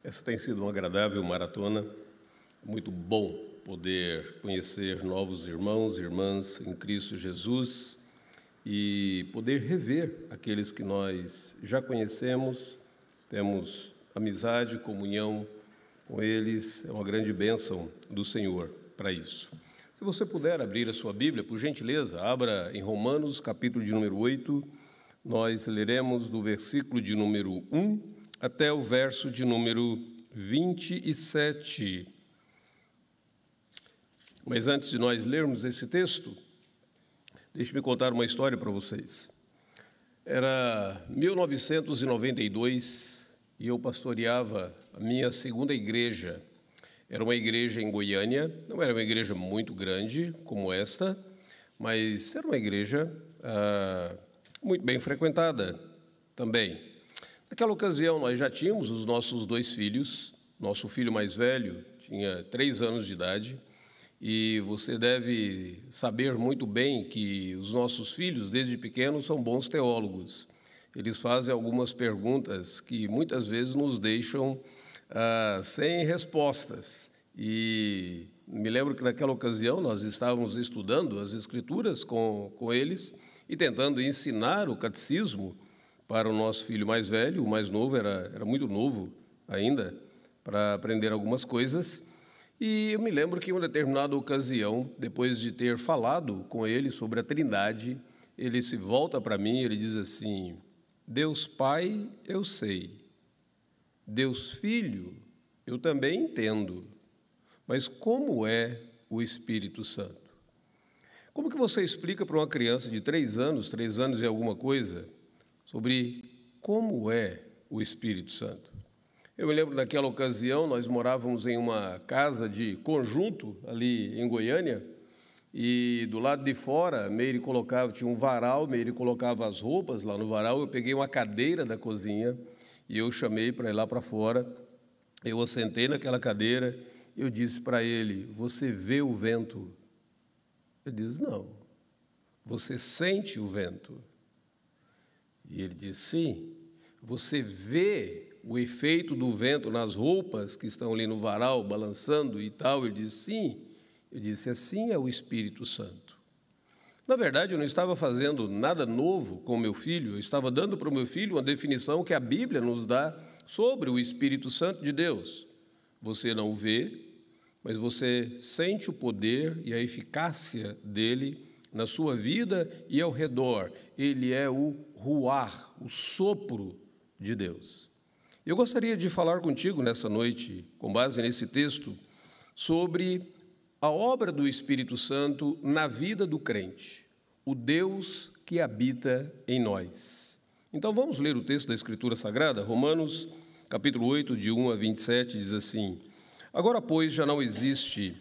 Essa tem sido uma agradável maratona. É muito bom poder conhecer novos irmãos e irmãs em Cristo Jesus e poder rever aqueles que nós já conhecemos, temos amizade, comunhão com eles. É uma grande bênção do Senhor para isso. Se você puder abrir a sua Bíblia, por gentileza, abra em Romanos, capítulo de número 8. Nós leremos do versículo de número 1 até o verso de número 27. Mas antes de nós lermos esse texto, deixe-me contar uma história para vocês. Era 1992 e eu pastoreava a minha segunda igreja. Era uma igreja em Goiânia, não era uma igreja muito grande como esta, mas era uma igreja muito bem frequentada também. Naquela ocasião, nós já tínhamos os nossos 2 filhos. Nosso filho mais velho tinha 3 anos de idade, e você deve saber muito bem que os nossos filhos, desde pequenos, são bons teólogos. Eles fazem algumas perguntas que muitas vezes nos deixam sem respostas. E me lembro que naquela ocasião nós estávamos estudando as Escrituras com eles e tentando ensinar o catecismo para o nosso filho mais velho. O mais novo era muito novo ainda para aprender algumas coisas. E eu me lembro que em uma determinada ocasião, depois de ter falado com ele sobre a Trindade, ele se volta para mim e ele diz assim: Deus Pai, eu sei. Deus Filho, eu também entendo. Mas como é o Espírito Santo? Como que você explica para uma criança de 3 anos e alguma coisa, sobre como é o Espírito Santo? Eu me lembro daquela ocasião, nós morávamos em uma casa de conjunto ali em Goiânia, e do lado de fora, Meire colocava, tinha um varal, Meire colocava as roupas lá no varal. Eu peguei uma cadeira da cozinha e eu chamei para ir lá para fora. Eu assentei naquela cadeira, eu disse para ele: você vê o vento? Ele disse: não. Você sente o vento? E ele disse: sim. Você vê o efeito do vento nas roupas que estão ali no varal, balançando e tal? Ele disse: sim. Eu disse: assim é o Espírito Santo. Na verdade, eu não estava fazendo nada novo com o meu filho, eu estava dando para o meu filho uma definição que a Bíblia nos dá sobre o Espírito Santo de Deus. Você não o vê, mas você sente o poder e a eficácia dele na sua vida e ao redor. Ele é o ruar, o sopro de Deus. Eu gostaria de falar contigo nessa noite, com base nesse texto, sobre a obra do Espírito Santo na vida do crente, o Deus que habita em nós. Então vamos ler o texto da Escritura Sagrada. Romanos, capítulo 8, de 1 a 27, diz assim: agora, pois, já não existe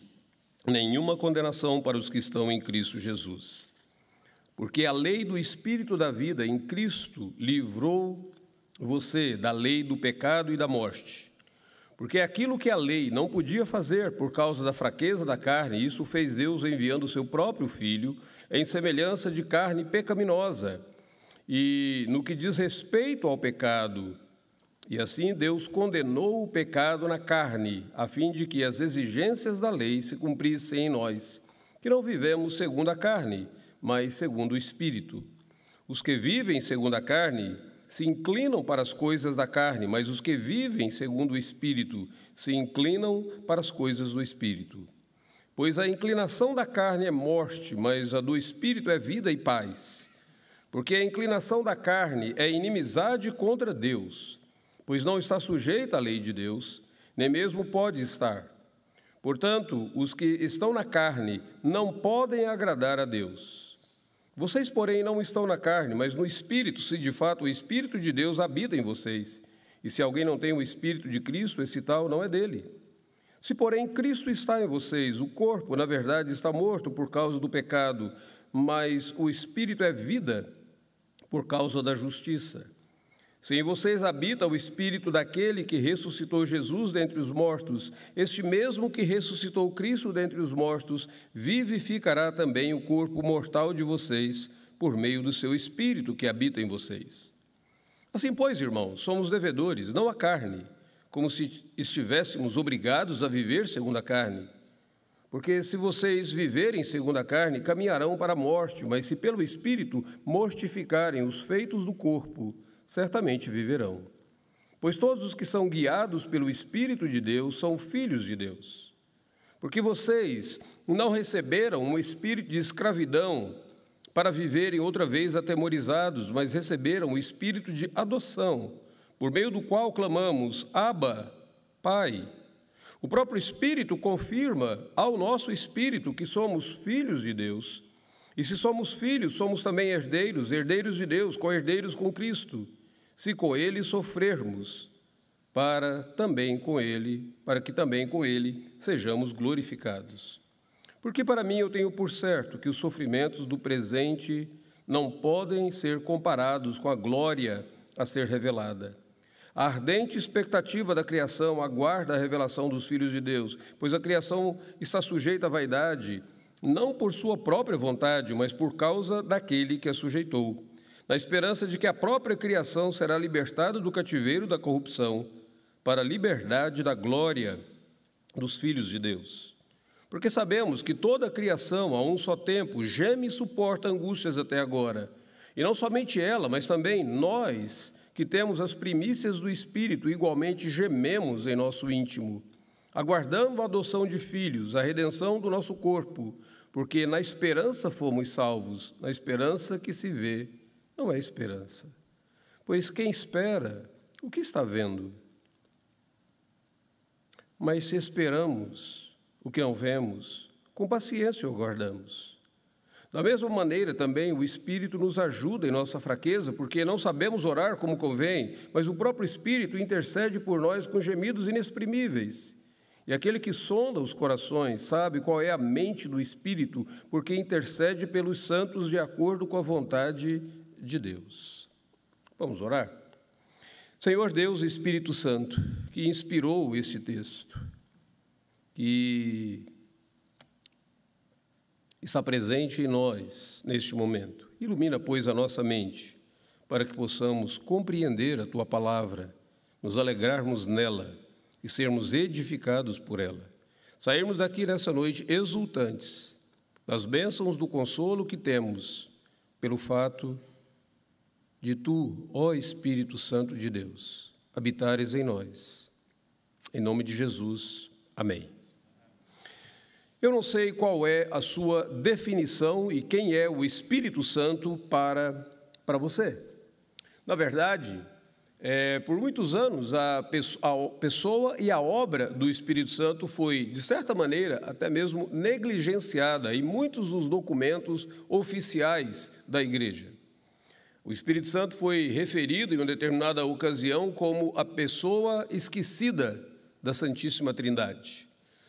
nenhuma condenação para os que estão em Cristo Jesus, porque a lei do Espírito da vida em Cristo livrou você da lei do pecado e da morte. Porque aquilo que a lei não podia fazer por causa da fraqueza da carne, isso fez Deus enviando o seu próprio Filho em semelhança de carne pecaminosa. E no que diz respeito ao pecado, e assim Deus condenou o pecado na carne, a fim de que as exigências da lei se cumprissem em nós, que não vivemos segundo a carne, mas segundo o Espírito. Os que vivem segundo a carne se inclinam para as coisas da carne, mas os que vivem segundo o Espírito se inclinam para as coisas do Espírito. Pois a inclinação da carne é morte, mas a do Espírito é vida e paz. Porque a inclinação da carne é inimizade contra Deus, pois não está sujeita à lei de Deus, nem mesmo pode estar. Portanto, os que estão na carne não podem agradar a Deus. Vocês, porém, não estão na carne, mas no Espírito, se de fato o Espírito de Deus habita em vocês. E se alguém não tem o Espírito de Cristo, esse tal não é dele. Se, porém, Cristo está em vocês, o corpo, na verdade, está morto por causa do pecado, mas o Espírito é vida por causa da justiça. Se em vocês habita o Espírito daquele que ressuscitou Jesus dentre os mortos, este mesmo que ressuscitou Cristo dentre os mortos, vivificará também o corpo mortal de vocês, por meio do seu Espírito que habita em vocês. Assim, pois, irmãos, somos devedores, não à carne, como se estivéssemos obrigados a viver segundo a carne. Porque se vocês viverem segundo a carne, caminharão para a morte, mas se pelo Espírito mortificarem os feitos do corpo, certamente viverão. Pois todos os que são guiados pelo Espírito de Deus são filhos de Deus. Porque vocês não receberam um espírito de escravidão para viverem outra vez atemorizados, mas receberam o espírito de adoção, por meio do qual clamamos, Abba, Pai. O próprio Espírito confirma ao nosso espírito que somos filhos de Deus. E se somos filhos, somos também herdeiros, herdeiros de Deus, co-herdeiros com Cristo, se com Ele sofrermos, para que também com Ele sejamos glorificados. Porque para mim eu tenho por certo que os sofrimentos do presente não podem ser comparados com a glória a ser revelada. A ardente expectativa da criação aguarda a revelação dos filhos de Deus, pois a criação está sujeita à vaidade, não por sua própria vontade, mas por causa daquele que a sujeitou, na esperança de que a própria criação será libertada do cativeiro da corrupção, para a liberdade da glória dos filhos de Deus. Porque sabemos que toda a criação, a um só tempo, geme e suporta angústias até agora. E não somente ela, mas também nós, que temos as primícias do Espírito, igualmente gememos em nosso íntimo, aguardando a adoção de filhos, a redenção do nosso corpo, porque na esperança fomos salvos, na esperança que se vê, não é esperança. Pois quem espera, o que está vendo? Mas se esperamos o que não vemos, com paciência o aguardamos. Da mesma maneira, também, o Espírito nos ajuda em nossa fraqueza, porque não sabemos orar como convém, mas o próprio Espírito intercede por nós com gemidos inexprimíveis. E aquele que sonda os corações sabe qual é a mente do Espírito, porque intercede pelos santos de acordo com a vontade de Deus. Vamos orar? Senhor Deus, Espírito Santo, que inspirou esse texto, que está presente em nós neste momento. Ilumina, pois, a nossa mente, para que possamos compreender a Tua palavra, nos alegrarmos nela e sermos edificados por ela. Sairmos daqui nessa noite exultantes das bênçãos do consolo que temos pelo fato de Tu, ó Espírito Santo de Deus, habitares em nós. Em nome de Jesus, amém. Eu não sei qual é a sua definição e quem é o Espírito Santo para você. Na verdade, por muitos anos, a pessoa e a obra do Espírito Santo foi, de certa maneira, até mesmo negligenciada em muitos dos documentos oficiais da Igreja. O Espírito Santo foi referido em uma determinada ocasião como a pessoa esquecida da Santíssima Trindade.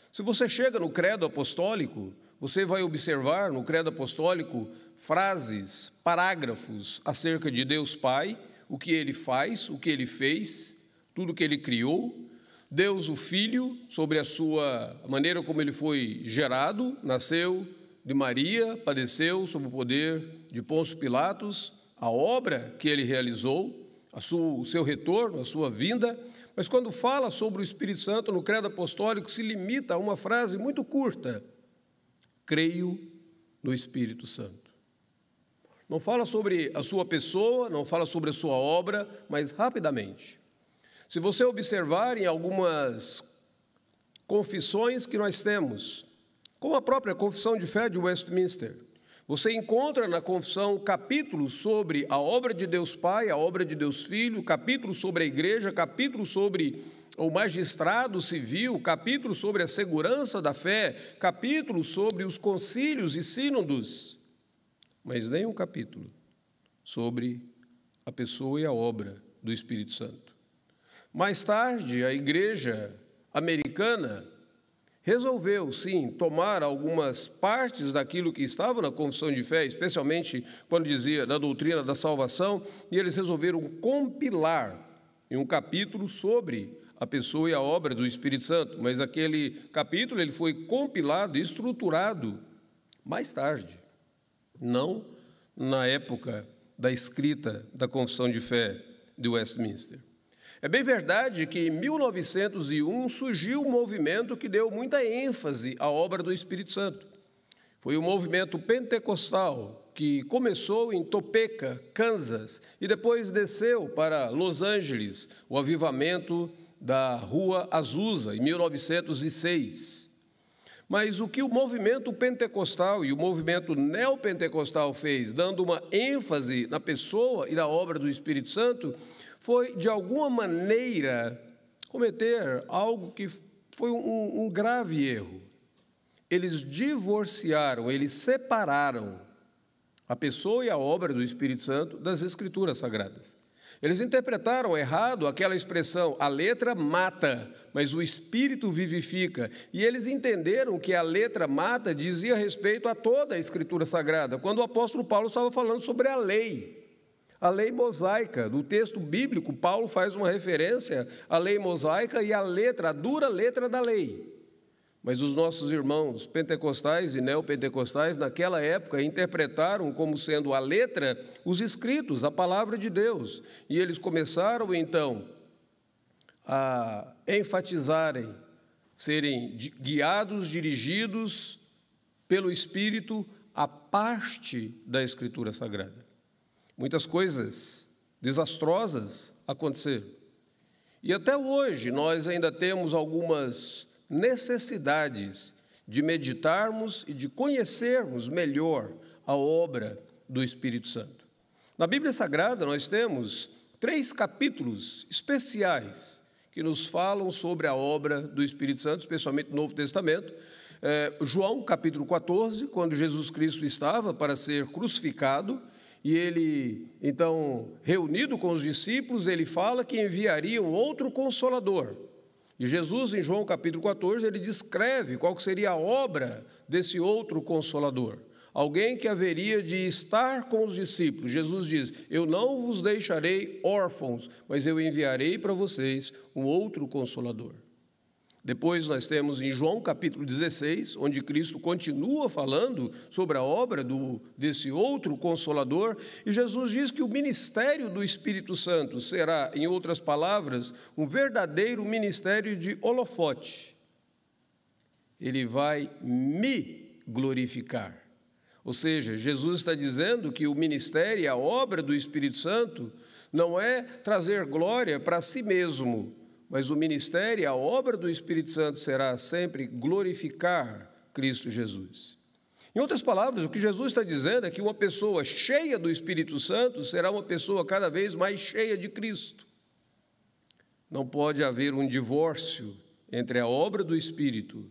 Se você chega no credo apostólico, você vai observar no credo apostólico frases, parágrafos acerca de Deus Pai, o que Ele faz, o que Ele fez, tudo que Ele criou, Deus o Filho, sobre a maneira como Ele foi gerado, nasceu de Maria, padeceu sob o poder de Pôncio Pilatos, a obra que Ele realizou, o seu retorno, a sua vinda. Mas quando fala sobre o Espírito Santo no credo apostólico, se limita a uma frase muito curta: creio no Espírito Santo. Não fala sobre a sua pessoa, não fala sobre a sua obra, mas rapidamente. Se você observar em algumas confissões que nós temos, como a própria Confissão de Fé de Westminster, você encontra na confissão capítulos sobre a obra de Deus Pai, a obra de Deus Filho, capítulos sobre a igreja, capítulos sobre o magistrado civil, capítulos sobre a segurança da fé, capítulos sobre os concílios e sínodos, mas nem um capítulo sobre a pessoa e a obra do Espírito Santo. Mais tarde, a igreja americana resolveu, sim, tomar algumas partes daquilo que estava na confissão de fé, especialmente quando dizia da doutrina da salvação, e eles resolveram compilar em um capítulo sobre a pessoa e a obra do Espírito Santo. Mas aquele capítulo ele foi compilado e estruturado mais tarde, não na época da escrita da confissão de fé de Westminster. É bem verdade que em 1901 surgiu um movimento que deu muita ênfase à obra do Espírito Santo. Foi o movimento pentecostal, que começou em Topeka, Kansas, e depois desceu para Los Angeles, o avivamento da Rua Azusa, em 1906. Mas o que o movimento pentecostal e o movimento neopentecostal fez, dando uma ênfase na pessoa e na obra do Espírito Santo, foi, de alguma maneira, cometer algo que foi um grave erro. Eles divorciaram, eles separaram a pessoa e a obra do Espírito Santo das Escrituras Sagradas. Eles interpretaram errado aquela expressão, a letra mata, mas o Espírito vivifica. E eles entenderam que a letra mata dizia respeito a toda a Escritura Sagrada, quando o apóstolo Paulo estava falando sobre a lei mosaica. No texto bíblico, Paulo faz uma referência à lei mosaica e à letra, a dura letra da lei. Mas os nossos irmãos pentecostais e neopentecostais, naquela época, interpretaram como sendo a letra os escritos, a palavra de Deus. E eles começaram, então, a enfatizarem, serem guiados, dirigidos pelo Espírito a parte da Escritura Sagrada. Muitas coisas desastrosas aconteceram. E até hoje nós ainda temos algumas necessidades de meditarmos e de conhecermos melhor a obra do Espírito Santo. Na Bíblia Sagrada nós temos 3 capítulos especiais que nos falam sobre a obra do Espírito Santo, especialmente no Novo Testamento. João, capítulo 14, quando Jesus Cristo estava para ser crucificado, e ele, então, reunido com os discípulos, ele fala que enviaria um outro Consolador. E Jesus, em João capítulo 14, ele descreve qual seria a obra desse outro Consolador. Alguém que haveria de estar com os discípulos. Jesus diz, eu não vos deixarei órfãos, mas eu enviarei para vocês um outro Consolador. Depois nós temos em João capítulo 16, onde Cristo continua falando sobre a obra desse outro Consolador, e Jesus diz que o ministério do Espírito Santo será, em outras palavras, um verdadeiro ministério de holofote. Ele vai me glorificar. Ou seja, Jesus está dizendo que o ministério e a obra do Espírito Santo não é trazer glória para si mesmo, mas o ministério e a obra do Espírito Santo será sempre glorificar Cristo Jesus. Em outras palavras, o que Jesus está dizendo é que uma pessoa cheia do Espírito Santo será uma pessoa cada vez mais cheia de Cristo. Não pode haver um divórcio entre a obra do Espírito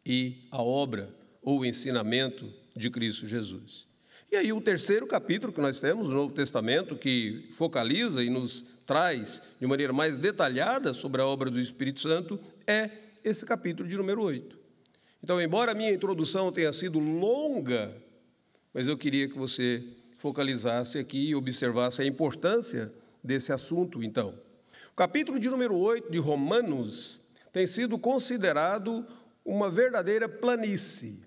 e a obra ou o ensinamento de Cristo Jesus. E aí o terceiro capítulo que nós temos no Novo Testamento, que focaliza e nos traz de maneira mais detalhada sobre a obra do Espírito Santo, é esse capítulo de número 8. Então, embora a minha introdução tenha sido longa, mas eu queria que você focalizasse aqui e observasse a importância desse assunto, então. O capítulo de número 8 de Romanos tem sido considerado uma verdadeira planície.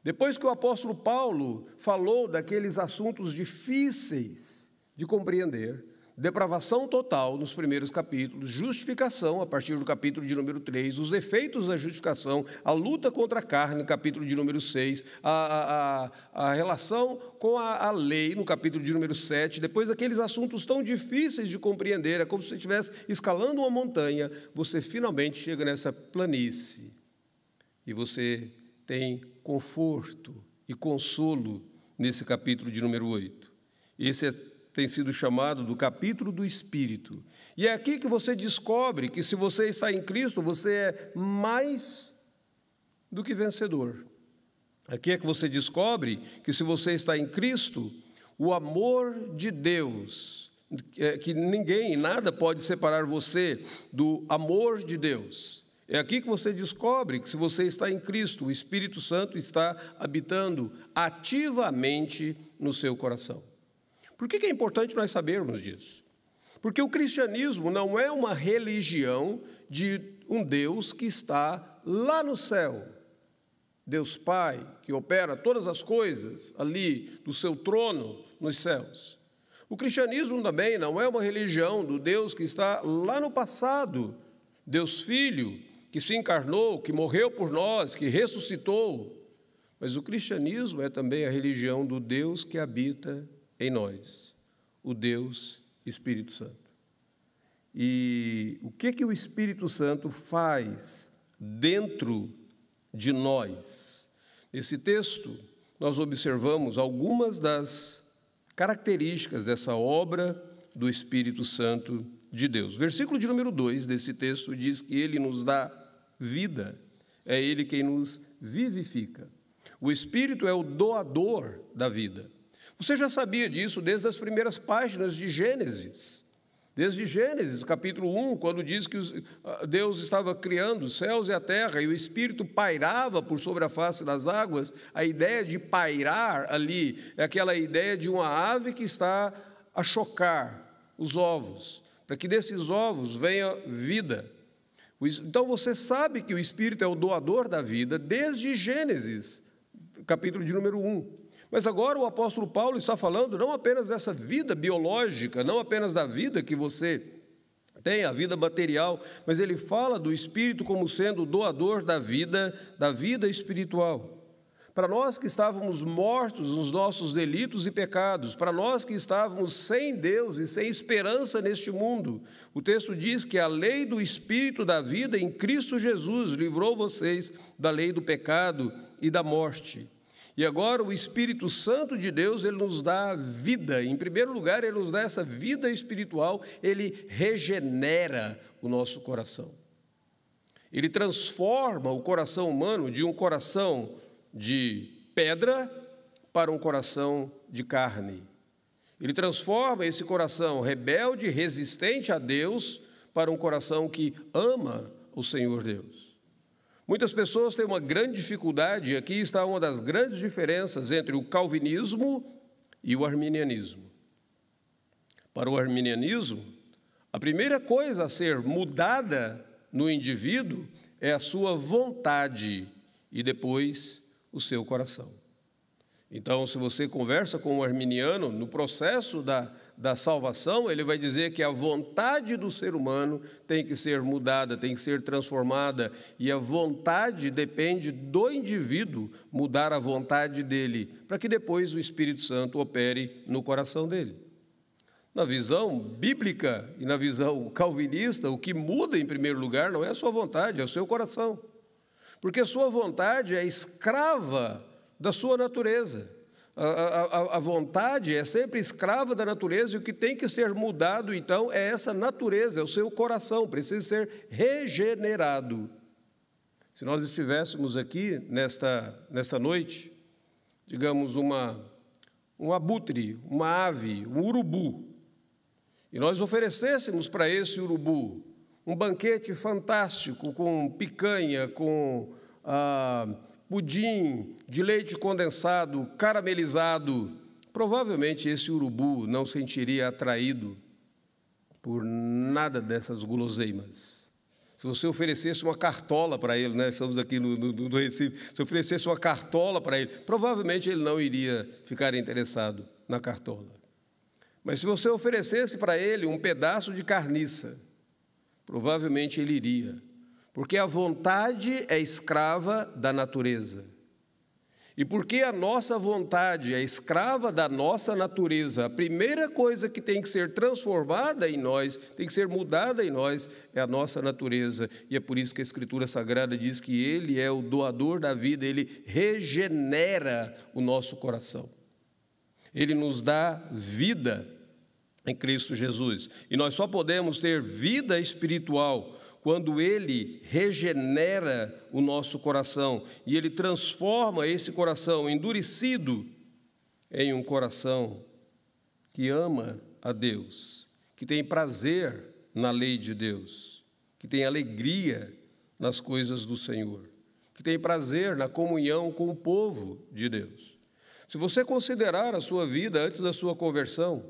Depois que o apóstolo Paulo falou daqueles assuntos difíceis de compreender, depravação total nos primeiros capítulos, justificação a partir do capítulo de número 3, os efeitos da justificação, a luta contra a carne no capítulo de número 6, a relação com a lei no capítulo de número 7, depois aqueles assuntos tão difíceis de compreender, é como se você estivesse escalando uma montanha, você finalmente chega nessa planície e você tem conforto e consolo nesse capítulo de número 8. Esse tem sido chamado do capítulo do Espírito. E é aqui que você descobre que se você está em Cristo, você é mais do que vencedor. Aqui é que você descobre que se você está em Cristo, o amor de Deus, que ninguém, nada pode separar você do amor de Deus. É aqui que você descobre que se você está em Cristo, o Espírito Santo está habitando ativamente no seu coração. Por que é importante nós sabermos disso? Porque o cristianismo não é uma religião de um Deus que está lá no céu. Deus Pai, que opera todas as coisas ali do seu trono nos céus. O cristianismo também não é uma religião do Deus que está lá no passado, Deus Filho, que se encarnou, que morreu por nós, que ressuscitou. Mas o cristianismo é também a religião do Deus que habita em nós, o Deus Espírito Santo. E o que o Espírito Santo faz dentro de nós? Nesse texto, nós observamos algumas das características dessa obra do Espírito Santo de Deus. Versículo de número 2 desse texto diz que Ele nos dá vida, é Ele quem nos vivifica. O Espírito é o doador da vida. Você já sabia disso desde as primeiras páginas de Gênesis. Desde Gênesis, capítulo 1, quando diz que Deus estava criando os céus e a terra, e o Espírito pairava por sobre a face das águas, a ideia de pairar ali é aquela ideia de uma ave que está a chocar os ovos, para que desses ovos venha vida. Então você sabe que o Espírito é o doador da vida desde Gênesis, capítulo de número 1. Mas agora o apóstolo Paulo está falando não apenas dessa vida biológica, não apenas da vida que você tem, a vida material, mas ele fala do Espírito como sendo o doador da vida espiritual. Para nós que estávamos mortos nos nossos delitos e pecados, para nós que estávamos sem Deus e sem esperança neste mundo, o texto diz que a lei do Espírito da vida em Cristo Jesus livrou vocês da lei do pecado e da morte. E agora o Espírito Santo de Deus, ele nos dá vida. Em primeiro lugar, ele nos dá essa vida espiritual, ele regenera o nosso coração. Ele transforma o coração humano de um coração de pedra para um coração de carne. Ele transforma esse coração rebelde, resistente a Deus, para um coração que ama o Senhor Deus. Muitas pessoas têm uma grande dificuldade, e aqui está uma das grandes diferenças entre o calvinismo e o arminianismo. Para o arminianismo, a primeira coisa a ser mudada no indivíduo é a sua vontade e depois o seu coração. Então, se você conversa com um arminiano, no processo da salvação, ele vai dizer que a vontade do ser humano tem que ser mudada, tem que ser transformada, e a vontade depende do indivíduo mudar a vontade dele, para que depois o Espírito Santo opere no coração dele. Na visão bíblica e na visão calvinista, o que muda em primeiro lugar não é a sua vontade, é o seu coração, porque a sua vontade é escrava da sua natureza. A vontade é sempre escrava da natureza, e o que tem que ser mudado, então, é essa natureza, é o seu coração, precisa ser regenerado. Se nós estivéssemos aqui nesta noite, digamos um abutre, uma ave, um urubu, e nós oferecêssemos para esse urubu um banquete fantástico, com picanha, com pudim de leite condensado, caramelizado, provavelmente esse urubu não sentiria atraído por nada dessas guloseimas. Se você oferecesse uma cartola para ele, né? Estamos aqui no Recife, se oferecesse uma cartola para ele, provavelmente ele não iria ficar interessado na cartola. Mas se você oferecesse para ele um pedaço de carniça, provavelmente ele iria. Porque a vontade é escrava da natureza. E porque a nossa vontade é escrava da nossa natureza, a primeira coisa que tem que ser transformada em nós, tem que ser mudada em nós, é a nossa natureza. E é por isso que a Escritura Sagrada diz que Ele é o doador da vida, Ele regenera o nosso coração. Ele nos dá vida em Cristo Jesus. E nós só podemos ter vida espiritual quando Ele regenera o nosso coração e Ele transforma esse coração endurecido em um coração que ama a Deus, que tem prazer na lei de Deus, que tem alegria nas coisas do Senhor, que tem prazer na comunhão com o povo de Deus. Se você considerar a sua vida antes da sua conversão,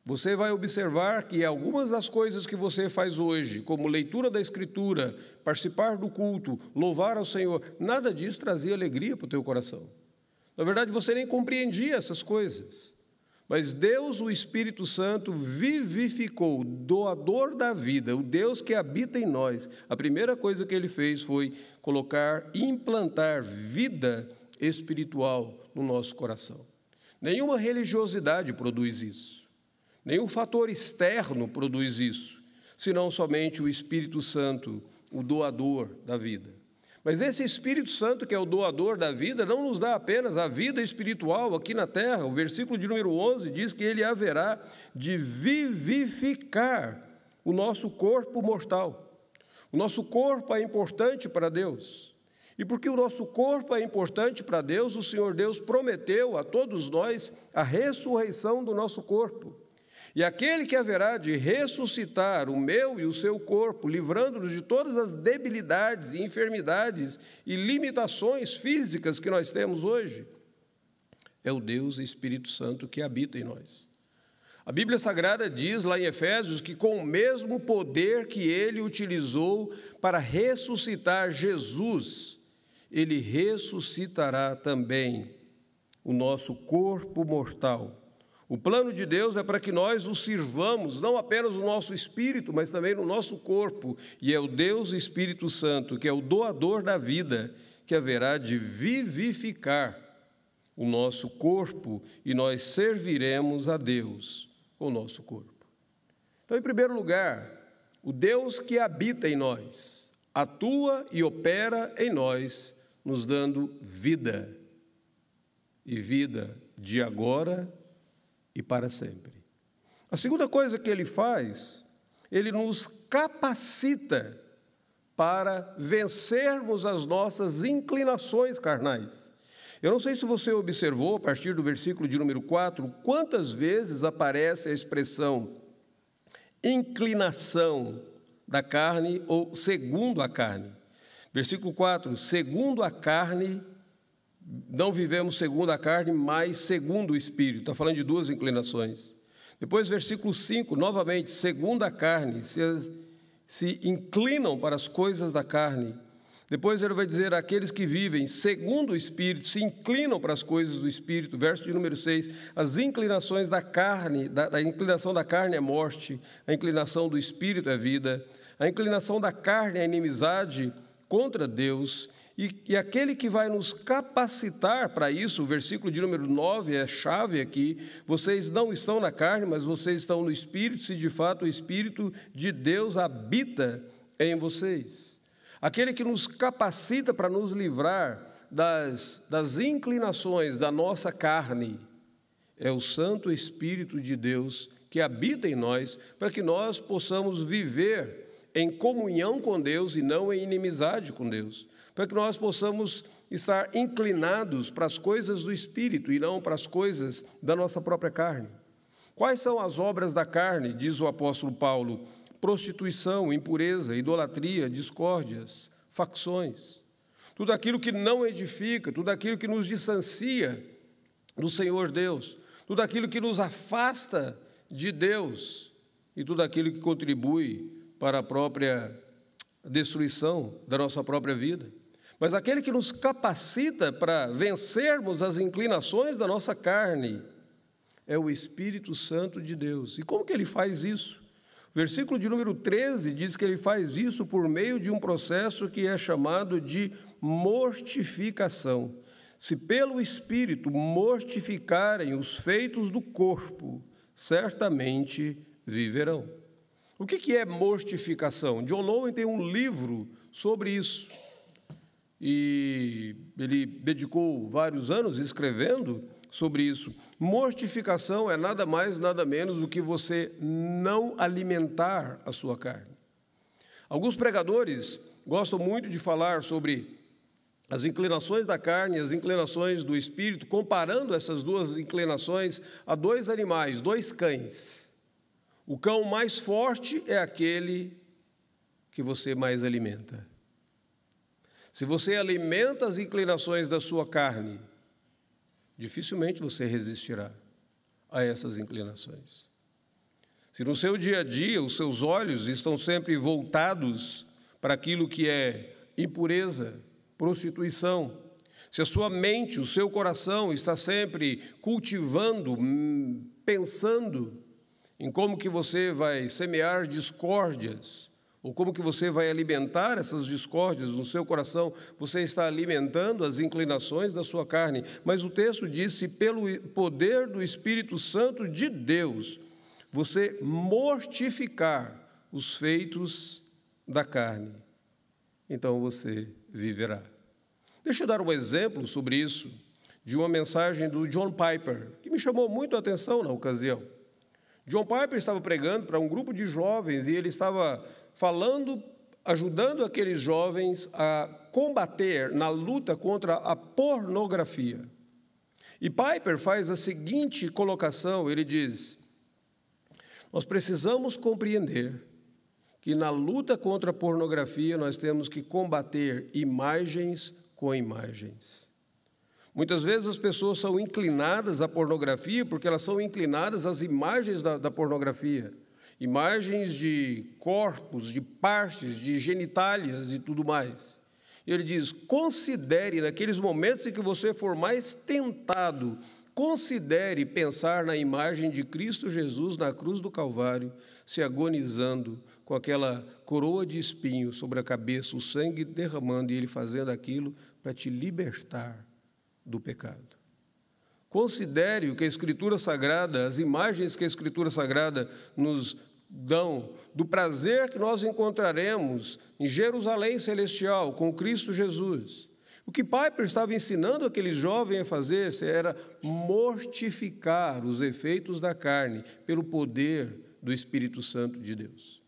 você vai observar que algumas das coisas que você faz hoje, como leitura da Escritura, participar do culto, louvar ao Senhor, nada disso trazia alegria para o teu coração. Na verdade, você nem compreendia essas coisas. Mas Deus, o Espírito Santo, vivificou, doador da vida, o Deus que habita em nós. A primeira coisa que ele fez foi implantar vida espiritual no nosso coração. Nenhuma religiosidade produz isso. Nenhum fator externo produz isso, senão somente o Espírito Santo, o doador da vida. Mas esse Espírito Santo, que é o doador da vida, não nos dá apenas a vida espiritual aqui na terra. O versículo de número 11 diz que ele haverá de vivificar o nosso corpo mortal. O nosso corpo é importante para Deus. E porque o nosso corpo é importante para Deus, o Senhor Deus prometeu a todos nós a ressurreição do nosso corpo. E aquele que haverá de ressuscitar o meu e o seu corpo, livrando-nos de todas as debilidades e enfermidades e limitações físicas que nós temos hoje, é o Deus Espírito Santo que habita em nós. A Bíblia Sagrada diz lá em Efésios que com o mesmo poder que ele utilizou para ressuscitar Jesus, ele ressuscitará também o nosso corpo mortal. O plano de Deus é para que nós o sirvamos, não apenas no nosso espírito, mas também no nosso corpo. E é o Deus Espírito Santo, que é o doador da vida, que haverá de vivificar o nosso corpo e nós serviremos a Deus com o nosso corpo. Então, em primeiro lugar, o Deus que habita em nós, atua e opera em nós, nos dando vida. E vida de agora e para sempre. A segunda coisa que ele faz, ele nos capacita para vencermos as nossas inclinações carnais. Eu não sei se você observou, a partir do versículo de número 4, quantas vezes aparece a expressão inclinação da carne ou segundo a carne. Versículo 4, segundo a carne, não vivemos segundo a carne, mas segundo o Espírito. Está falando de duas inclinações. Depois, versículo 5, novamente, segundo a carne, se inclinam para as coisas da carne. Depois ele vai dizer, aqueles que vivem segundo o Espírito, se inclinam para as coisas do Espírito. Verso de número 6, as inclinações da carne, a inclinação da carne é morte, a inclinação do Espírito é vida, a inclinação da carne é inimizade contra Deus. E aquele que vai nos capacitar para isso, o versículo de número 9 é chave aqui, vocês não estão na carne, mas vocês estão no Espírito, se de fato o Espírito de Deus habita em vocês. Aquele que nos capacita para nos livrar das inclinações da nossa carne é o Santo Espírito de Deus que habita em nós, para que nós possamos viver em comunhão com Deus e não em inimizade com Deus. Para que nós possamos estar inclinados para as coisas do Espírito e não para as coisas da nossa própria carne. Quais são as obras da carne, diz o apóstolo Paulo? Prostituição, impureza, idolatria, discórdias, facções. Tudo aquilo que não edifica, tudo aquilo que nos distancia do Senhor Deus, tudo aquilo que nos afasta de Deus e tudo aquilo que contribui para a própria destruição da nossa própria vida. Mas aquele que nos capacita para vencermos as inclinações da nossa carne é o Espírito Santo de Deus. E como que ele faz isso? O versículo de número 13 diz que ele faz isso por meio de um processo que é chamado de mortificação. Se pelo Espírito mortificarem os feitos do corpo, certamente viverão. O que é mortificação? John Owen tem um livro sobre isso. E ele dedicou vários anos escrevendo sobre isso. Mortificação é nada mais, nada menos do que você não alimentar a sua carne. Alguns pregadores gostam muito de falar sobre as inclinações da carne e as inclinações do espírito, comparando essas duas inclinações a dois animais, dois cães. O cão mais forte é aquele que você mais alimenta. Se você alimenta as inclinações da sua carne, dificilmente você resistirá a essas inclinações. Se no seu dia a dia os seus olhos estão sempre voltados para aquilo que é impureza, prostituição, se a sua mente, o seu coração está sempre cultivando pensando em como que você vai semear discórdias, ou como que você vai alimentar essas discórdias no seu coração, você está alimentando as inclinações da sua carne. Mas o texto diz: se pelo poder do Espírito Santo de Deus, você mortificar os feitos da carne, então você viverá. Deixa eu dar um exemplo sobre isso, de uma mensagem do John Piper, que me chamou muito a atenção na ocasião. John Piper estava pregando para um grupo de jovens e ele estava falando, ajudando aqueles jovens a combater na luta contra a pornografia. E Piper faz a seguinte colocação, ele diz: nós precisamos compreender que na luta contra a pornografia nós temos que combater imagens com imagens. Muitas vezes as pessoas são inclinadas à pornografia porque elas são inclinadas às imagens da pornografia. Imagens de corpos, de partes, de genitálias e tudo mais. E ele diz: considere, naqueles momentos em que você for mais tentado, considere pensar na imagem de Cristo Jesus na cruz do Calvário, se agonizando com aquela coroa de espinhos sobre a cabeça, o sangue derramando e ele fazendo aquilo para te libertar do pecado. Considere o que a Escritura Sagrada, as imagens que a Escritura Sagrada nos dão, do prazer que nós encontraremos em Jerusalém Celestial, com Cristo Jesus. O que Piper estava ensinando aquele jovem a fazer era mortificar os efeitos da carne pelo poder do Espírito Santo de Deus.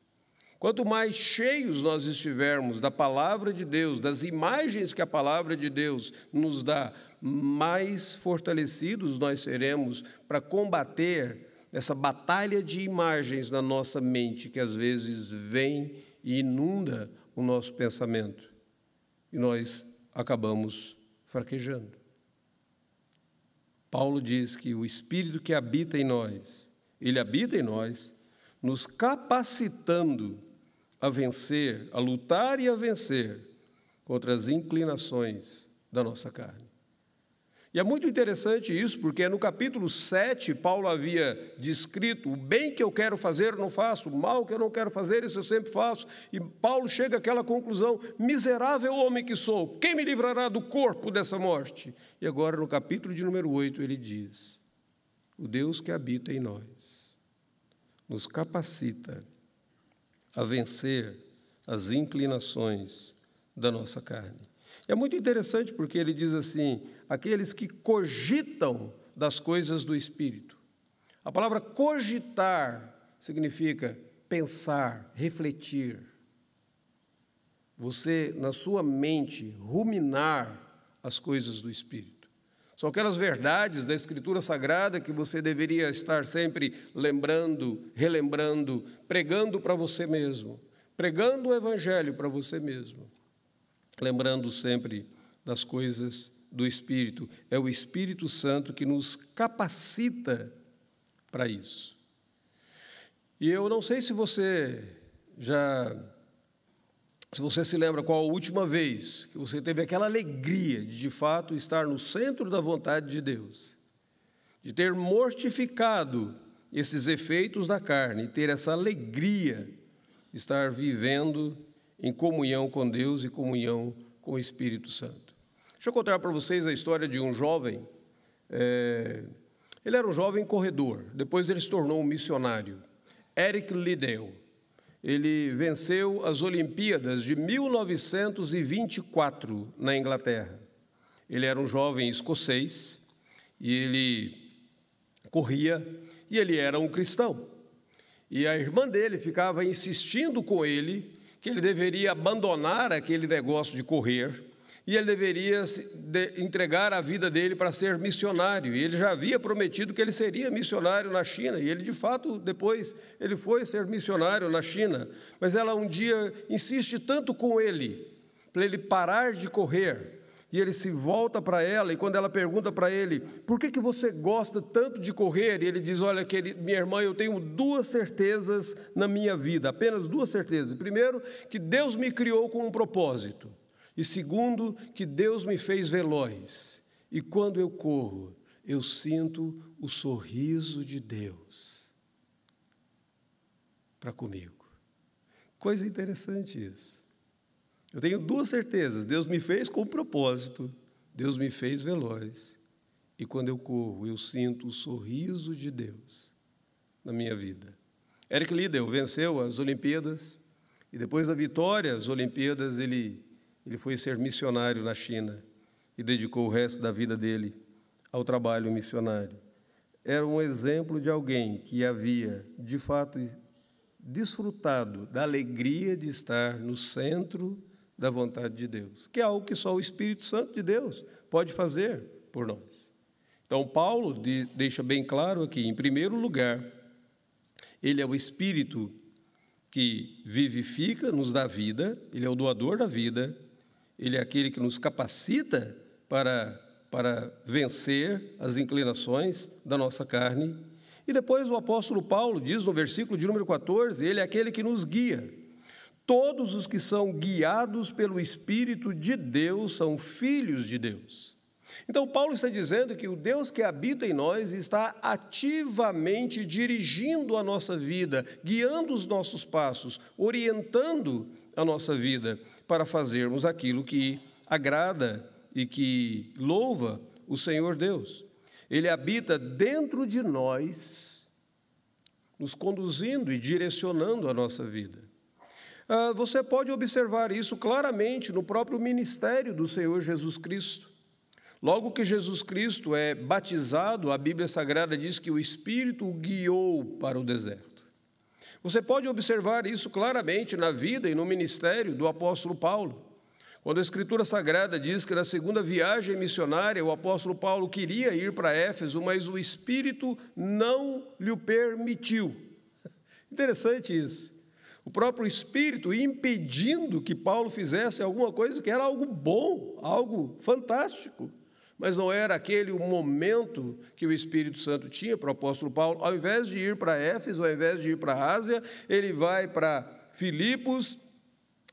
Quanto mais cheios nós estivermos da palavra de Deus, das imagens que a palavra de Deus nos dá, mais fortalecidos nós seremos para combater essa batalha de imagens na nossa mente, que às vezes vem e inunda o nosso pensamento. E nós acabamos fraquejando. Paulo diz que o Espírito que habita em nós, ele habita em nós, nos capacitando a vencer, a lutar e a vencer contra as inclinações da nossa carne. E é muito interessante isso, porque no capítulo 7, Paulo havia descrito: o bem que eu quero fazer eu não faço, o mal que eu não quero fazer isso eu sempre faço. E Paulo chega àquela conclusão: miserável homem que sou, quem me livrará do corpo dessa morte? E agora no capítulo de número 8 ele diz: o Deus que habita em nós nos capacita a vencer as inclinações da nossa carne. É muito interessante porque ele diz assim: aqueles que cogitam das coisas do Espírito. A palavra cogitar significa pensar, refletir. Você, na sua mente, ruminar as coisas do Espírito. São aquelas verdades da Escritura Sagrada que você deveria estar sempre lembrando, relembrando, pregando para você mesmo, pregando o Evangelho para você mesmo. Lembrando sempre das coisas do Espírito. É o Espírito Santo que nos capacita para isso. E eu não sei se você se lembra qual a última vez que você teve aquela alegria de fato estar no centro da vontade de Deus, de ter mortificado esses efeitos da carne, e ter essa alegria de estar vivendo em comunhão com Deus e comunhão com o Espírito Santo. Deixa eu contar para vocês a história de um jovem. Ele era um jovem corredor, depois ele se tornou um missionário. Eric Liddell. Ele venceu as Olimpíadas de 1924 na Inglaterra. Ele era um jovem escocês e ele corria e ele era um cristão. E a irmã dele ficava insistindo com ele que ele deveria abandonar aquele negócio de correr e ele deveria entregar a vida dele para ser missionário. E ele já havia prometido que ele seria missionário na China, e ele, de fato, depois, ele foi ser missionário na China. Mas ela um dia insiste tanto com ele, para ele parar de correr, e ele se volta para ela, e quando ela pergunta para ele: por que você gosta tanto de correr? E ele diz: olha, minha irmã, eu tenho duas certezas na minha vida, apenas duas certezas. Primeiro, que Deus me criou com um propósito. E segundo, que Deus me fez veloz. E quando eu corro, eu sinto o sorriso de Deus para comigo. Coisa interessante isso. Eu tenho duas certezas. Deus me fez com propósito. Deus me fez veloz. E quando eu corro, eu sinto o sorriso de Deus na minha vida. Eric Liddell venceu as Olimpíadas. E depois da vitória às Olimpíadas, ele foi ser missionário na China. E dedicou o resto da vida dele ao trabalho missionário. Era um exemplo de alguém que havia, de fato, desfrutado da alegria de estar no centro da vontade de Deus, que é algo que só o Espírito Santo de Deus pode fazer por nós. Então, Paulo deixa bem claro aqui, em primeiro lugar, ele é o Espírito que vivifica, nos dá vida, ele é o doador da vida, ele é aquele que nos capacita para vencer as inclinações da nossa carne. E depois o apóstolo Paulo diz no versículo de número 14, ele é aquele que nos guia. Todos os que são guiados pelo Espírito de Deus são filhos de Deus. Então, Paulo está dizendo que o Deus que habita em nós está ativamente dirigindo a nossa vida, guiando os nossos passos, orientando a nossa vida para fazermos aquilo que agrada e que louva o Senhor Deus. Ele habita dentro de nós, nos conduzindo e direcionando a nossa vida. Você pode observar isso claramente no próprio ministério do Senhor Jesus Cristo. Logo que Jesus Cristo é batizado, a Bíblia Sagrada diz que o Espírito o guiou para o deserto. Você pode observar isso claramente na vida e no ministério do apóstolo Paulo. Quando a Escritura Sagrada diz que na segunda viagem missionária o apóstolo Paulo queria ir para Éfeso, mas o Espírito não lhe permitiu. Interessante isso. O próprio Espírito impedindo que Paulo fizesse alguma coisa que era algo bom, algo fantástico. Mas não era aquele o momento que o Espírito Santo tinha para o apóstolo Paulo. Ao invés de ir para Éfeso, ao invés de ir para a Ásia, ele vai para Filipos,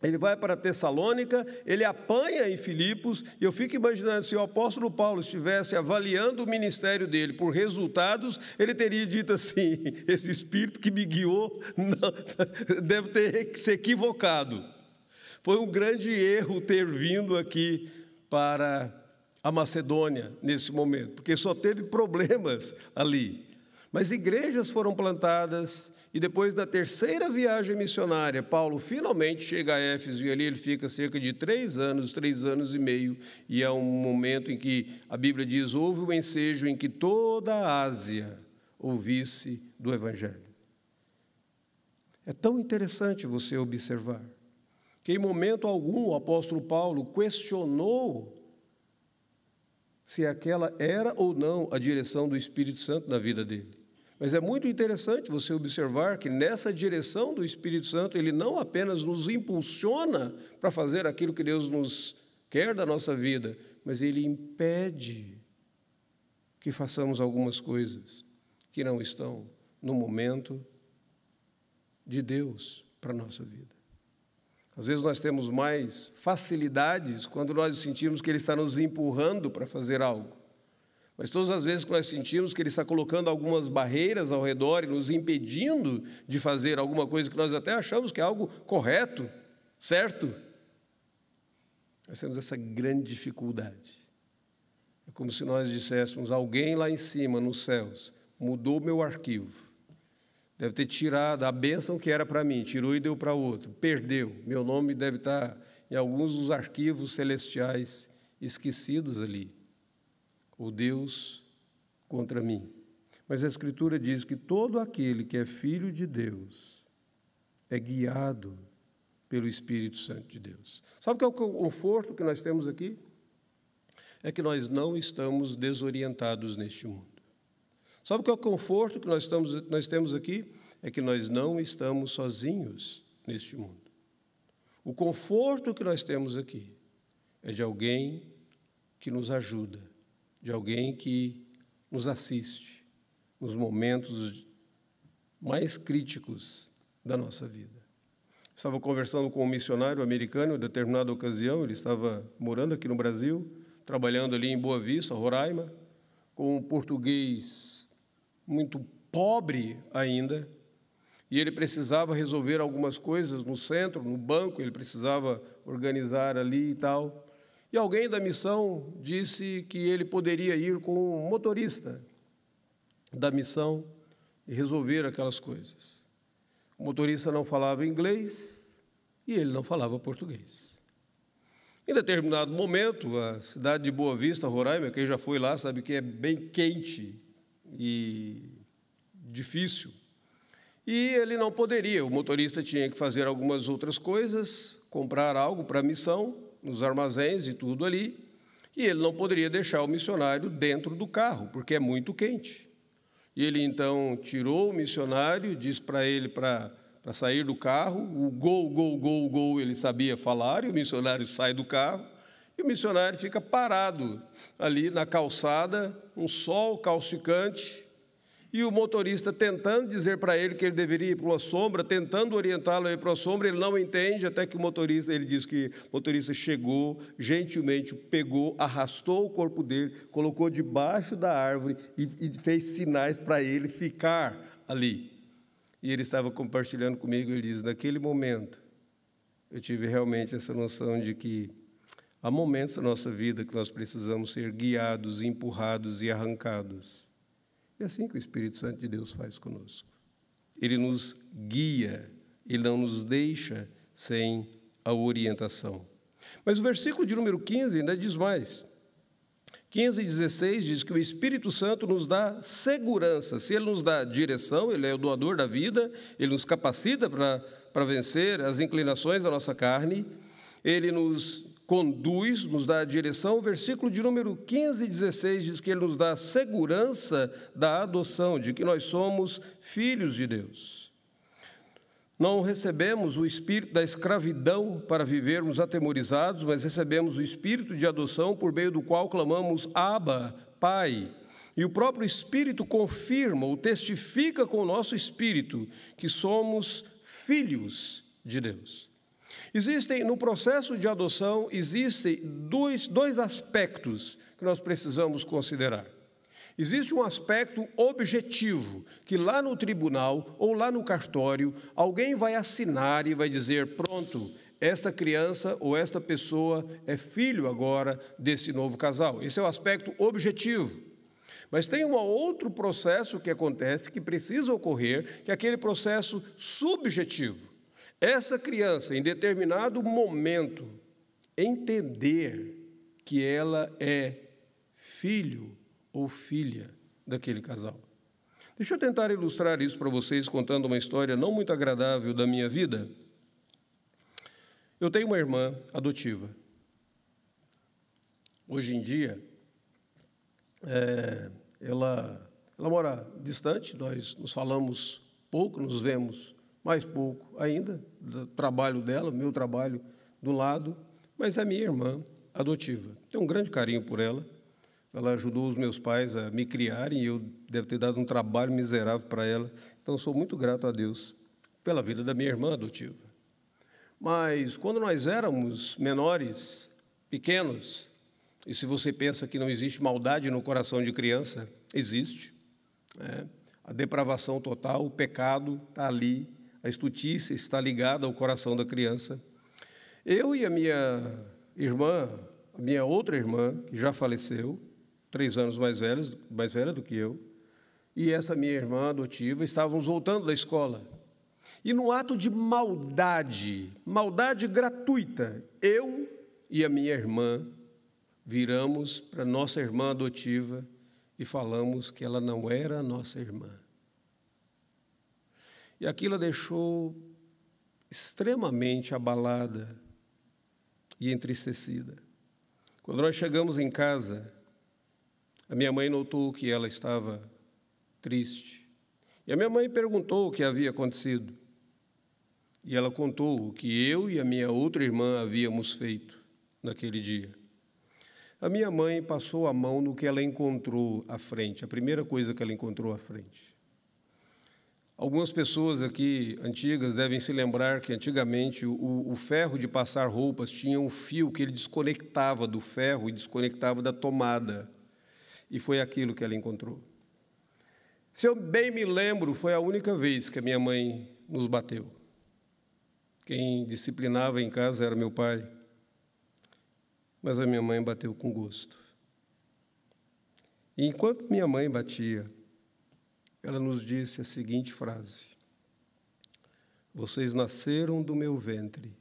ele vai para Tessalônica, ele apanha em Filipos, e eu fico imaginando, se o apóstolo Paulo estivesse avaliando o ministério dele por resultados, ele teria dito assim, esse Espírito que me guiou não, deve ter se equivocado. Foi um grande erro ter vindo aqui para a Macedônia nesse momento, porque só teve problemas ali. Mas igrejas foram plantadas, e depois da terceira viagem missionária, Paulo finalmente chega a Éfeso, e ali ele fica cerca de 3 anos e meio, e é um momento em que a Bíblia diz, houve um ensejo em que toda a Ásia ouvisse do Evangelho. É tão interessante você observar que em momento algum o apóstolo Paulo questionou se aquela era ou não a direção do Espírito Santo na vida dele. Mas é muito interessante você observar que nessa direção do Espírito Santo, ele não apenas nos impulsiona para fazer aquilo que Deus nos quer da nossa vida, mas ele impede que façamos algumas coisas que não estão no momento de Deus para a nossa vida. Às vezes nós temos mais facilidades quando nós sentimos que Ele está nos empurrando para fazer algo. Mas todas as vezes que nós sentimos que Ele está colocando algumas barreiras ao redor e nos impedindo de fazer alguma coisa que nós até achamos que é algo correto, certo? Nós temos essa grande dificuldade. É como se nós disséssemos, alguém lá em cima, nos céus, mudou meu arquivo. Deve ter tirado a bênção que era para mim, tirou e deu para outro, perdeu. Meu nome deve estar em alguns dos arquivos celestiais esquecidos ali. O Deus contra mim. Mas a Escritura diz que todo aquele que é filho de Deus é guiado pelo Espírito Santo de Deus. Sabe qual é o conforto que nós temos aqui? É que nós não estamos desorientados neste mundo. Sabe qual é o conforto que nós temos aqui? É que nós não estamos sozinhos neste mundo. O conforto que nós temos aqui é de alguém que nos ajuda, de alguém que nos assiste nos momentos mais críticos da nossa vida. Estava conversando com um missionário americano em determinada ocasião, ele estava morando aqui no Brasil, trabalhando ali em Boa Vista, Roraima, com um português muito pobre ainda, e ele precisava resolver algumas coisas no centro, no banco, ele precisava organizar ali e tal. E alguém da missão disse que ele poderia ir com um motorista da missão e resolver aquelas coisas. O motorista não falava inglês e ele não falava português. Em determinado momento, a cidade de Boa Vista, Roraima, quem já foi lá sabe que é bem quente e difícil. E ele não poderia, o motorista tinha que fazer algumas outras coisas, comprar algo para a missão, nos armazéns e tudo ali, e ele não poderia deixar o missionário dentro do carro, porque é muito quente. E ele, então, tirou o missionário, disse para ele para sair do carro, o gol, gol, gol, gol, ele sabia falar, e o missionário sai do carro, e o missionário fica parado ali na calçada, um sol calcicante, e o motorista tentando dizer para ele que ele deveria ir para uma sombra, tentando orientá-lo a ir para uma sombra, ele não entende, até que o motorista, ele diz que o motorista chegou, gentilmente pegou, arrastou o corpo dele, colocou debaixo da árvore e fez sinais para ele ficar ali. E ele estava compartilhando comigo, ele diz, naquele momento, eu tive realmente essa noção de que há momentos da nossa vida que nós precisamos ser guiados, empurrados e arrancados. É assim que o Espírito Santo de Deus faz conosco. Ele nos guia, ele não nos deixa sem a orientação. Mas o versículo de número 15 ainda diz mais. 15 e 16 diz que o Espírito Santo nos dá segurança. Se ele nos dá direção, ele é o doador da vida, ele nos capacita para vencer as inclinações da nossa carne, ele nos conduz, nos dá a direção. O versículo de número 15 e 16 diz que ele nos dá a segurança da adoção, de que nós somos filhos de Deus. Não recebemos o espírito da escravidão para vivermos atemorizados, mas recebemos o espírito de adoção por meio do qual clamamos Abba, Pai. E o próprio Espírito confirma ou testifica com o nosso espírito que somos filhos de Deus. No processo de adoção, existem dois aspectos que nós precisamos considerar. Existe um aspecto objetivo, que lá no tribunal ou lá no cartório, alguém vai assinar e vai dizer, pronto, esta criança ou esta pessoa é filho agora desse novo casal. Esse é o aspecto objetivo. Mas tem um outro processo que acontece, que precisa ocorrer, que é aquele processo subjetivo. Essa criança, em determinado momento, entender que ela é filho ou filha daquele casal. Deixa eu tentar ilustrar isso para vocês, contando uma história não muito agradável da minha vida. Eu tenho uma irmã adotiva. Hoje em dia, ela mora distante, nós nos falamos pouco, nos vemos mais pouco ainda, do trabalho dela, meu trabalho do lado, mas é minha irmã adotiva. Tenho um grande carinho por ela. Ela ajudou os meus pais a me criarem e eu devo ter dado um trabalho miserável para ela. Então, sou muito grato a Deus pela vida da minha irmã adotiva. Mas, quando nós éramos menores, pequenos, e se você pensa que não existe maldade no coração de criança, existe. A depravação total, o pecado está ali. A estultícia está ligada ao coração da criança. Eu e a minha irmã, a minha outra irmã, que já faleceu, 3 anos mais velha do que eu, e essa minha irmã adotiva, estávamos voltando da escola. E no ato de maldade gratuita, eu e a minha irmã viramos para nossa irmã adotiva e falamos que ela não era nossa irmã. E aquilo a deixou extremamente abalada e entristecida. Quando nós chegamos em casa, a minha mãe notou que ela estava triste. E a minha mãe perguntou o que havia acontecido. E ela contou o que eu e a minha outra irmã havíamos feito naquele dia. A minha mãe passou a mão no que ela encontrou à frente, a primeira coisa que ela encontrou à frente. Algumas pessoas aqui antigas devem se lembrar que antigamente o ferro de passar roupas tinha um fio que ele desconectava do ferro e desconectava da tomada. E foi aquilo que ela encontrou. Se eu bem me lembro, foi a única vez que a minha mãe nos bateu. Quem disciplinava em casa era meu pai, mas a minha mãe bateu com gosto. E enquanto minha mãe batia, ela nos disse a seguinte frase: vocês nasceram do meu ventre,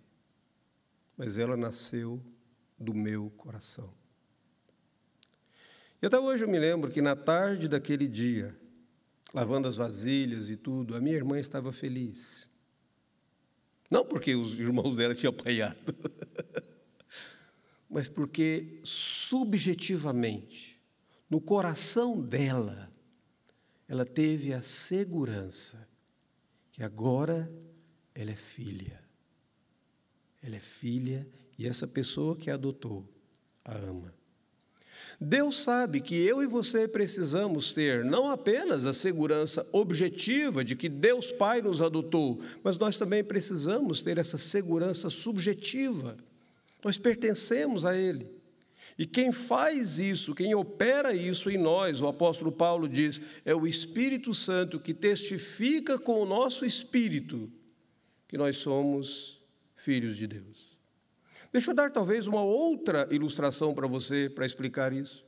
mas ela nasceu do meu coração. E até hoje eu me lembro que na tarde daquele dia, lavando as vasilhas e tudo, a minha irmã estava feliz. Não porque os irmãos dela tinham apanhado, mas porque subjetivamente, no coração dela, ela teve a segurança que agora ela é filha. Ela é filha e essa pessoa que a adotou a ama. Deus sabe que eu e você precisamos ter não apenas a segurança objetiva de que Deus Pai nos adotou, mas nós também precisamos ter essa segurança subjetiva. Nós pertencemos a Ele. E quem faz isso, quem opera isso em nós, o apóstolo Paulo diz, é o Espírito Santo que testifica com o nosso espírito que nós somos filhos de Deus. Deixa eu dar talvez uma outra ilustração para você, para explicar isso.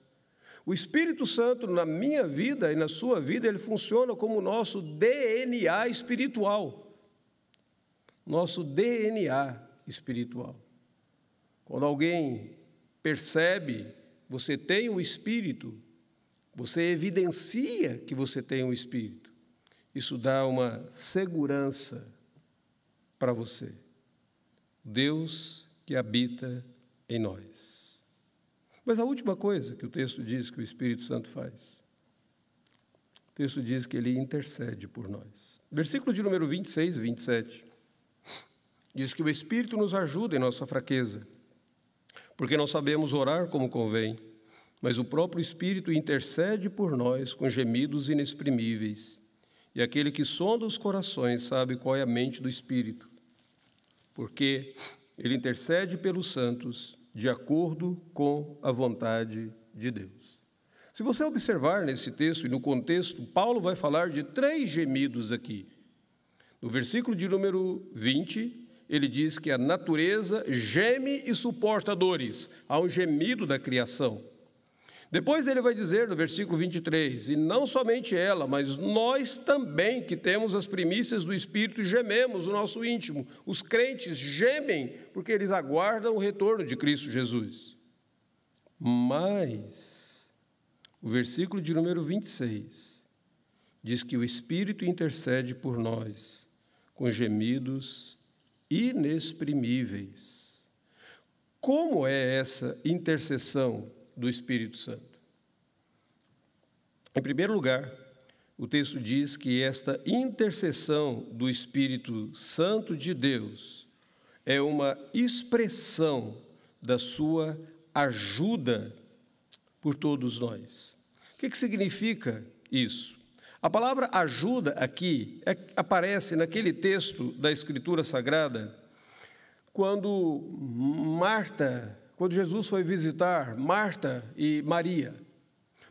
O Espírito Santo na minha vida e na sua vida, ele funciona como o nosso DNA espiritual. Nosso DNA espiritual. Quando alguém percebe, você tem o Espírito, você evidencia que você tem o Espírito. Isso dá uma segurança para você. Deus que habita em nós. Mas a última coisa que o texto diz que o Espírito Santo faz, o texto diz que ele intercede por nós. Versículos de número 26 e 27, diz que o Espírito nos ajuda em nossa fraqueza, porque não sabemos orar como convém, mas o próprio Espírito intercede por nós com gemidos inexprimíveis, e aquele que sonda os corações sabe qual é a mente do Espírito, porque ele intercede pelos santos de acordo com a vontade de Deus. Se você observar nesse texto e no contexto, Paulo vai falar de 3 gemidos aqui. No versículo de número 20, ele diz que a natureza geme e suporta dores. Há um gemido da criação. Depois ele vai dizer no versículo 23, e não somente ela, mas nós também que temos as primícias do Espírito gememos o nosso íntimo. Os crentes gemem porque eles aguardam o retorno de Cristo Jesus. Mas o versículo de número 26 diz que o Espírito intercede por nós com gemidos inexprimíveis. Como é essa intercessão do Espírito Santo? Em primeiro lugar, o texto diz que esta intercessão do Espírito Santo de Deus é uma expressão da sua ajuda por todos nós. O que significa isso? A palavra ajuda aqui aparece naquele texto da Escritura Sagrada, quando Jesus foi visitar Marta e Maria.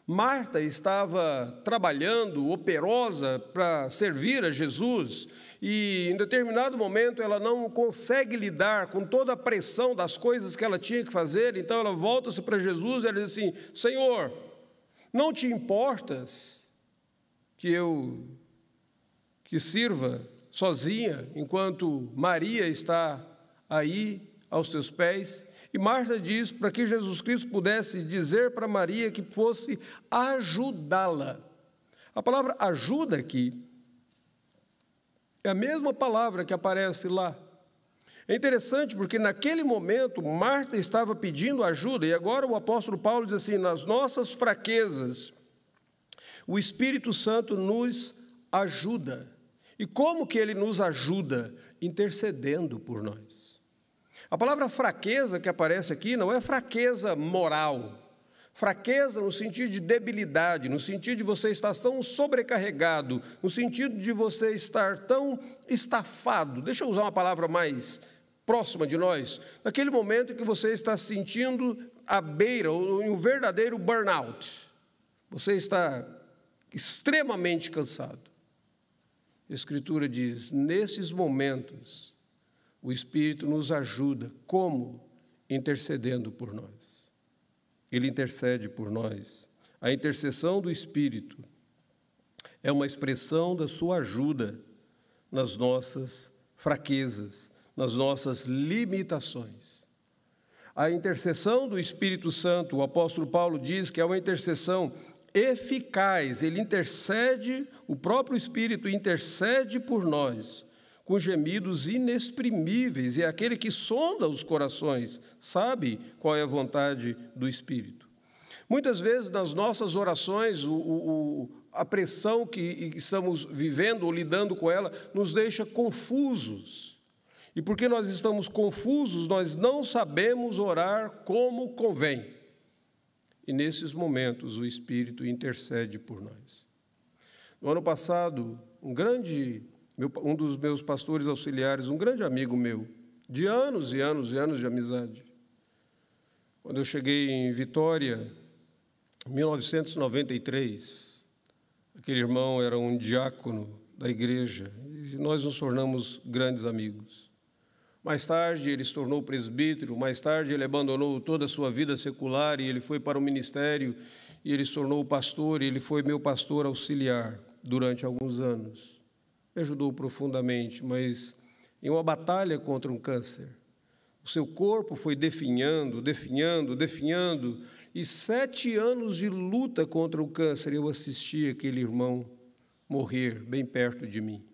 Marta estava trabalhando, operosa, para servir a Jesus, e em determinado momento ela não consegue lidar com toda a pressão das coisas que ela tinha que fazer, então ela volta-se para Jesus e ela diz assim: Senhor, não te importas que sirva sozinha, enquanto Maria está aí aos teus pés? E Marta diz para que Jesus Cristo pudesse dizer para Maria que fosse ajudá-la. A palavra ajuda aqui é a mesma palavra que aparece lá. É interessante porque naquele momento Marta estava pedindo ajuda, e agora o apóstolo Paulo diz assim: nas nossas fraquezas, o Espírito Santo nos ajuda. E como que ele nos ajuda? Intercedendo por nós. A palavra fraqueza que aparece aqui não é fraqueza moral, fraqueza no sentido de debilidade, no sentido de você estar tão sobrecarregado, no sentido de você estar tão estafado. Deixa eu usar uma palavra mais próxima de nós. Naquele momento em que você está sentindo à beira, ou em um verdadeiro burnout. você está extremamente cansado. A Escritura diz, nesses momentos, o Espírito nos ajuda. Como? Intercedendo por nós. Ele intercede por nós. A intercessão do Espírito é uma expressão da sua ajuda nas nossas fraquezas, nas nossas limitações. A intercessão do Espírito Santo, o apóstolo Paulo diz que é uma intercessão eficaz. Ele intercede, o próprio Espírito intercede por nós, com gemidos inexprimíveis, e é aquele que sonda os corações, sabe qual é a vontade do Espírito. Muitas vezes, nas nossas orações, a pressão que estamos vivendo ou lidando com ela nos deixa confusos. E porque nós estamos confusos, nós não sabemos orar como convém. E nesses momentos, o Espírito intercede por nós. No ano passado, um dos meus pastores auxiliares, um grande amigo meu, de anos e anos e anos de amizade. Quando eu cheguei em Vitória, em 1993, aquele irmão era um diácono da igreja e nós nos tornamos grandes amigos. Mais tarde ele se tornou presbítero, mais tarde ele abandonou toda a sua vida secular e ele foi para o ministério e ele se tornou pastor e ele foi meu pastor auxiliar durante alguns anos. Me ajudou profundamente, mas em uma batalha contra um câncer, o seu corpo foi definhando, e 7 anos de luta contra o câncer, eu assisti aquele irmão morrer bem perto de mim.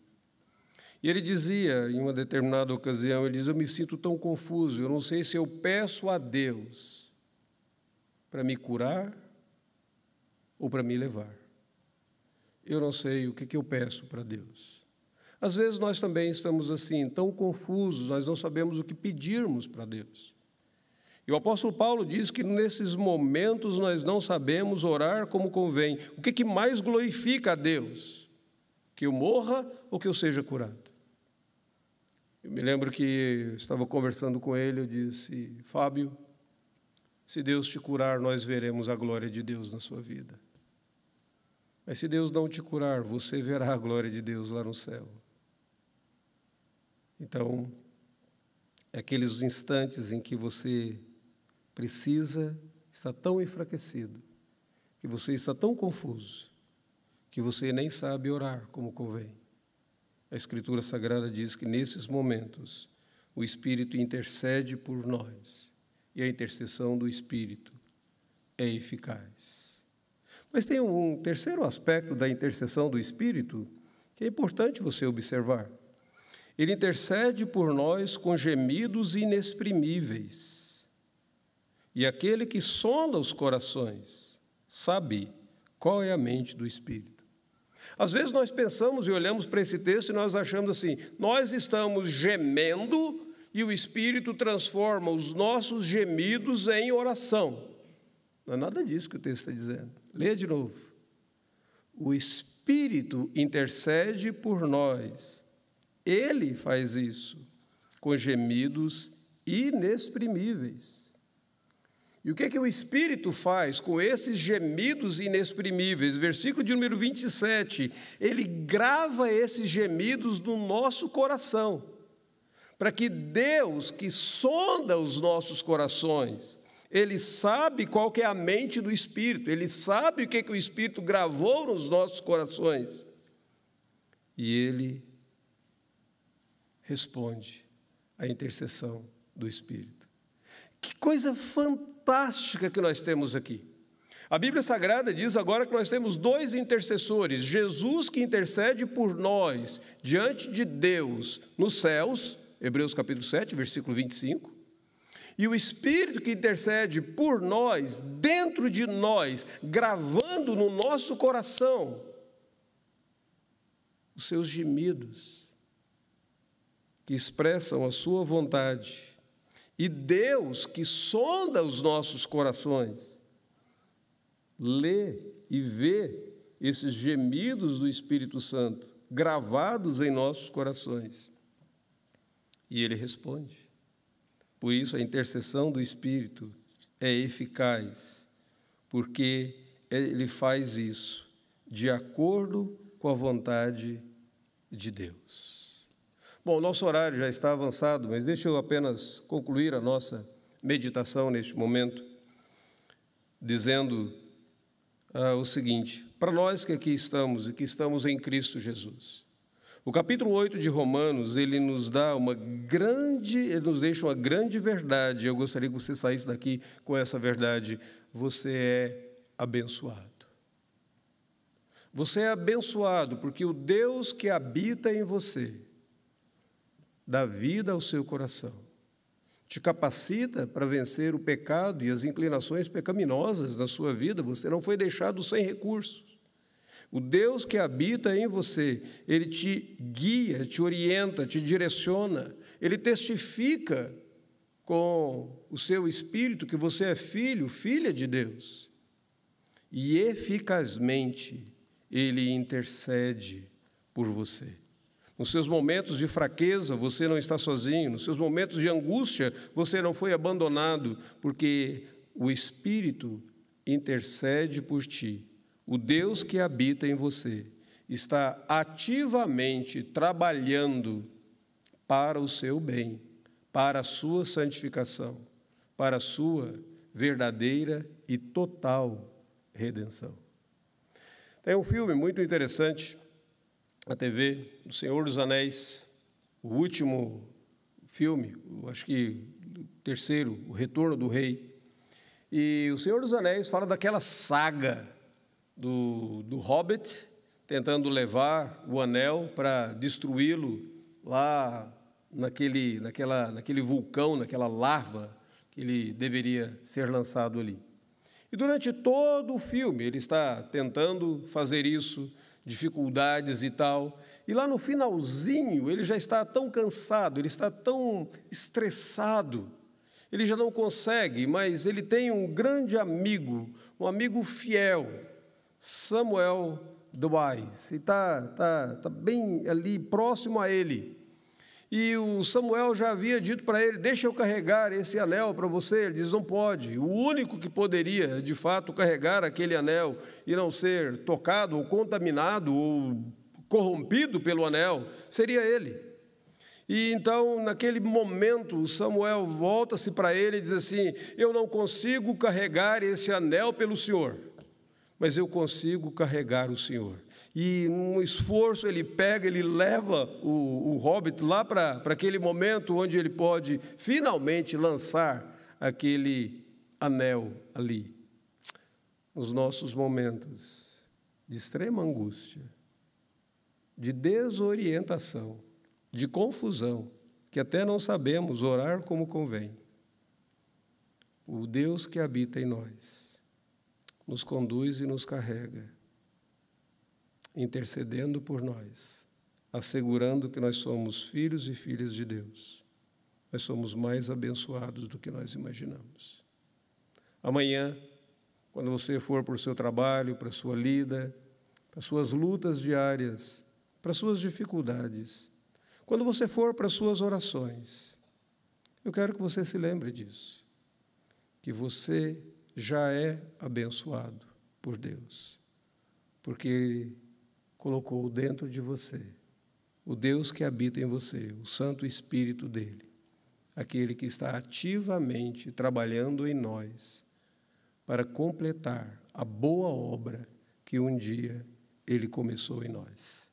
E ele dizia, em uma determinada ocasião, ele diz, eu me sinto tão confuso, eu não sei se eu peço a Deus para me curar ou para me levar. Eu não sei o que eu peço para Deus. Às vezes nós também estamos assim, tão confusos, nós não sabemos o que pedirmos para Deus. E o apóstolo Paulo diz que nesses momentos nós não sabemos orar como convém. O que mais glorifica a Deus? Que eu morra ou que eu seja curado? Eu me lembro que eu estava conversando com ele, eu disse, Fábio, se Deus te curar, nós veremos a glória de Deus na sua vida. Mas se Deus não te curar, você verá a glória de Deus lá no céu. Então, é aqueles instantes em que você precisa, está tão enfraquecido, que você está tão confuso, que você nem sabe orar como convém. A Escritura Sagrada diz que nesses momentos o Espírito intercede por nós e a intercessão do Espírito é eficaz. Mas tem um terceiro aspecto da intercessão do Espírito que é importante você observar. Ele intercede por nós com gemidos inexprimíveis. E aquele que sonda os corações sabe qual é a mente do Espírito. Às vezes nós pensamos e olhamos para esse texto e nós achamos assim, nós estamos gemendo e o Espírito transforma os nossos gemidos em oração. Não é nada disso que o texto está dizendo. Leia de novo. O Espírito intercede por nós. Ele faz isso com gemidos inexprimíveis. E o que o Espírito faz com esses gemidos inexprimíveis? Versículo de número 27, ele grava esses gemidos no nosso coração, para que Deus, que sonda os nossos corações, ele sabe qual que é a mente do Espírito, ele sabe o que o Espírito gravou nos nossos corações, e ele responde à intercessão do Espírito. Que coisa fantástica que nós temos aqui. A Bíblia Sagrada diz agora que nós temos 2 intercessores, Jesus que intercede por nós diante de Deus nos céus, Hebreus capítulo 7, versículo 25, e o Espírito que intercede por nós, dentro de nós, gravando no nosso coração os seus gemidos, que expressam a sua vontade. E Deus, que sonda os nossos corações, lê e vê esses gemidos do Espírito Santo gravados em nossos corações. E Ele responde. Por isso, a intercessão do Espírito é eficaz, porque ele faz isso de acordo com a vontade de Deus. Bom, o nosso horário já está avançado, mas deixa eu apenas concluir a nossa meditação neste momento, dizendo o seguinte: para nós que aqui estamos e que estamos em Cristo Jesus, o capítulo 8 de Romanos, ele nos deixa uma grande verdade. Eu gostaria que você saísse daqui com essa verdade: você é abençoado. Você é abençoado porque o Deus que habita em você dá vida ao seu coração, te capacita para vencer o pecado e as inclinações pecaminosas da sua vida. Você não foi deixado sem recursos. O Deus que habita em você, Ele te guia, te orienta, te direciona. Ele testifica com o seu espírito que você é filho, filha de Deus. E eficazmente Ele intercede por você. Nos seus momentos de fraqueza, você não está sozinho. Nos seus momentos de angústia, você não foi abandonado, porque o Espírito intercede por ti. O Deus que habita em você está ativamente trabalhando para o seu bem, para a sua santificação, para a sua verdadeira e total redenção. Tem um filme muito interessante na TV, O Senhor dos Anéis, o último filme, acho que o terceiro, O Retorno do Rei. E O Senhor dos Anéis fala daquela saga do Hobbit, tentando levar o anel para destruí-lo lá naquele vulcão, naquela lava que ele deveria ser lançado ali. E durante todo o filme ele está tentando fazer isso, dificuldades e tal, e lá no finalzinho ele já está tão cansado, ele está tão estressado, ele já não consegue, mas ele tem um grande amigo, um amigo fiel, Samuel Dwyer, e está bem ali próximo a ele. E o Samuel já havia dito para ele: deixa eu carregar esse anel para você. Ele diz: não pode. O único que poderia, de fato, carregar aquele anel e não ser tocado ou contaminado ou corrompido pelo anel, seria ele. E então, naquele momento, Samuel volta-se para ele e diz assim: eu não consigo carregar esse anel pelo Senhor, mas eu consigo carregar o Senhor. E num esforço ele leva o Hobbit lá para aquele momento onde ele pode finalmente lançar aquele anel ali. Nos nossos momentos de extrema angústia, de desorientação, de confusão, que até não sabemos orar como convém, o Deus que habita em nós nos conduz e nos carrega, intercedendo por nós, assegurando que nós somos filhos e filhas de Deus. Nós somos mais abençoados do que nós imaginamos. Amanhã, quando você for para o seu trabalho, para a sua lida, para as suas lutas diárias, para as suas dificuldades, quando você for para as suas orações, eu quero que você se lembre disso, que você já é abençoado por Deus, porque Ele colocou dentro de você o Deus que habita em você, o Santo Espírito dele, aquele que está ativamente trabalhando em nós para completar a boa obra que um dia Ele começou em nós.